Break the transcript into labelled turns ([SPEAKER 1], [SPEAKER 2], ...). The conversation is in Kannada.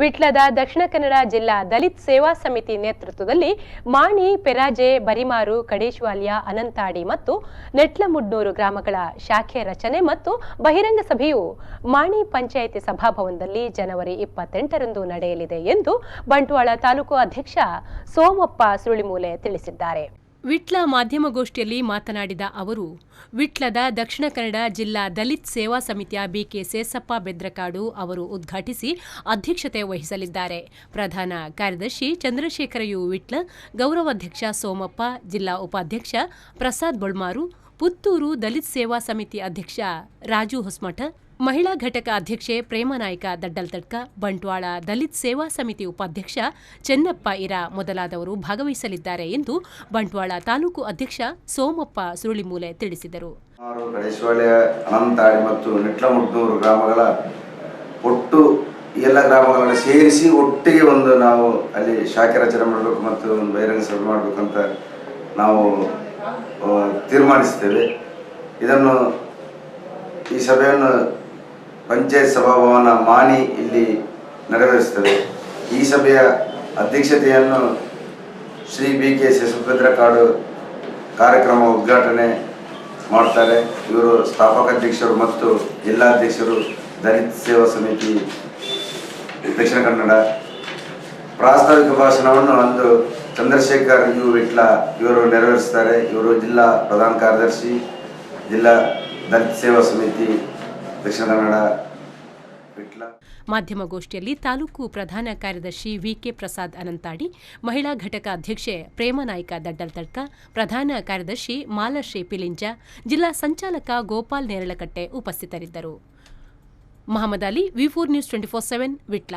[SPEAKER 1] ವಿಟ್ಲದ ದಕ್ಷಿಣ ಕನ್ನಡ ಜಿಲ್ಲಾ ದಲಿತ್ ಸೇವಾ ಸಮಿತಿ ನೇತೃತ್ವದಲ್ಲಿ ಮಾಣಿ, ಪೆರಾಜೆ, ಬರಿಮಾರು, ಕಡೇಶ್ವಾಲ್ಯ, ಅನಂತಾಡಿ ಮತ್ತು ನೆಟ್ಲಮುಡ್ನೂರು ಗ್ರಾಮಗಳ ಶಾಖೆ ರಚನೆ ಮತ್ತು ಬಹಿರಂಗ ಸಭೆಯು ಮಾಣಿ ಪಂಚಾಯಿತಿ ಸಭಾಭವನದಲ್ಲಿ ಜನವರಿ 28ರಂದು ನಡೆಯಲಿದೆ ಎಂದು ಬಂಟ್ವಾಳ ತಾಲೂಕು ಅಧ್ಯಕ್ಷ ಸೋಮಪ್ಪ ಸುರುಳಿಮೂಲೆ ತಿಳಿಸಿದ್ದಾರೆ. ವಿಟ್ಲ ಮಾಧ್ಯಮಗೋಷ್ಠಿಯಲ್ಲಿ ಮಾತನಾಡಿದ ಅವರು, ವಿಟ್ಲದ ದಕ್ಷಿಣ ಕನ್ನಡ ಜಿಲ್ಲಾ ದಲಿತ್ ಸೇವಾ ಸಮಿತಿಯ ಬಿಕೆ ಸೇಸಪ್ಪ ಬೆದ್ರಕಾಡು ಅವರು ಉದ್ಘಾಟಿಸಿ ಅಧ್ಯಕ್ಷತೆ ವಹಿಸಲಿದ್ದಾರೆ. ಪ್ರಧಾನ ಕಾರ್ಯದರ್ಶಿ ಚಂದ್ರಶೇಖರ ಯು ವಿಟ್ಲ, ಗೌರವಾಧ್ಯಕ್ಷ ಸೋಮಪ್ಪ, ಜಿಲ್ಲಾ ಉಪಾಧ್ಯಕ್ಷ ಪ್ರಸಾದ್ ಬೊಳ್ಮಾರು, ಪುತ್ತೂರು ದಲಿತ್ ಸೇವಾ ಸಮಿತಿ ಅಧ್ಯಕ್ಷ ರಾಜು ಹೊಸ್ಮಠ, ಮಹಿಳಾ ಘಟಕ ಅಧ್ಯಕ್ಷೆ ಪ್ರೇಮನಾಯ್ಕ ದಡ್ಡಲ್ತಡ್ಕ, ಬಂಟ್ವಾಳ ದಲಿತ್ ಸೇವಾ ಸಮಿತಿ ಉಪಾಧ್ಯಕ್ಷ ಚೆನ್ನಪ್ಪ ಇರಾ ಮೊದಲಾದವರು ಭಾಗವಹಿಸಲಿದ್ದಾರೆ ಎಂದು ಬಂಟ್ವಾಳ ತಾಲೂಕು ಅಧ್ಯಕ್ಷ ಸೋಮಪ್ಪ ಸುರುಳಿಮೂಲೆ ತಿಳಿಸಿದರು.
[SPEAKER 2] ಕಡೇಶ್ವಾಲ್ಯ, ಅನಂತಾಡಿ ಮತ್ತು ನೆಟ್ಲಮುಡ್ನೂರು ಗ್ರಾಮಗಳ ಒಟ್ಟು ಎಲ್ಲ ಗ್ರಾಮಗಳನ್ನು ಸೇರಿಸಿ ಒಟ್ಟಿಗೆ ನಾವು ಅಲ್ಲಿ ಶಾಖೆ ರಚನೆ ಮಾಡಬೇಕು ಮತ್ತು ಒಂದು ಬಹಿರಂಗ ಸಭೆ ಮಾಡಬೇಕಂತ ನಾವು ತೀರ್ಮಾನಿಸ್ತೇವೆ. ಈ ಸಭೆಯನ್ನು ಪಂಚಾಯತ್ ಸಭಾಭವನ ಮಾಣಿ ಇಲ್ಲಿ ನೆರವೇರಿಸುತ್ತದೆ. ಈ ಸಭೆಯ ಅಧ್ಯಕ್ಷತೆಯನ್ನು ಶ್ರೀ ಬಿಕೆ ಸೇಸಪ್ಪ ಬೆದ್ರಕಾಡು ಕಾರ್ಯಕ್ರಮ ಉದ್ಘಾಟನೆ ಮಾಡ್ತಾರೆ. ಇವರು ಸ್ಥಾಪಕ ಅಧ್ಯಕ್ಷರು ಮತ್ತು ಜಿಲ್ಲಾಧ್ಯಕ್ಷರು, ದಲಿತ್ ಸೇವಾ ಸಮಿತಿ ದಕ್ಷಿಣ ಕನ್ನಡ. ಪ್ರಾಸ್ತಾವಿಕ ಭಾಷಣವನ್ನು ಅಂದು ಚಂದ್ರಶೇಖರ್ ಯು ವಿಟ್ಲ ಇವರು ನೆರವೇರಿಸ್ತಾರೆ. ಇವರು ಜಿಲ್ಲಾ ಪ್ರಧಾನ ಕಾರ್ಯದರ್ಶಿ, ಜಿಲ್ಲಾ ದಲಿತ್ ಸೇವಾ ಸಮಿತಿ ದಕ್ಷಿಣ ಕನ್ನಡ, ವಿಟ್ಲ.
[SPEAKER 1] ಮಾಧ್ಯಮಗೋಷ್ಠಿಯಲ್ಲಿ ತಾಲೂಕು ಪ್ರಧಾನ ಕಾರ್ಯದರ್ಶಿ ವಿಕೆ ಪ್ರಸಾದ್ ಅನಂತಾಡಿ, ಮಹಿಳಾ ಘಟಕ ಅಧ್ಯಕ್ಷೆ ಪ್ರೇಮನಾಯ್ಕ ದಡ್ಡಲ್ತಡ್ಕ, ಪ್ರಧಾನ ಕಾರ್ಯದರ್ಶಿ ಮಾಲಶ್ರೀ ಪಿಲಿಂಜ, ಜಿಲ್ಲಾ ಸಂಚಾಲಕ ಗೋಪಾಲ್ ನೇರಳಕಟ್ಟೆ ಉಪಸ್ಥಿತರಿದ್ದರು. ಮಹಮ್ಮದ್ ಅಲಿ, ವಿ4 ನ್ಯೂಸ್ 24/7 ವಿಟ್ಲ.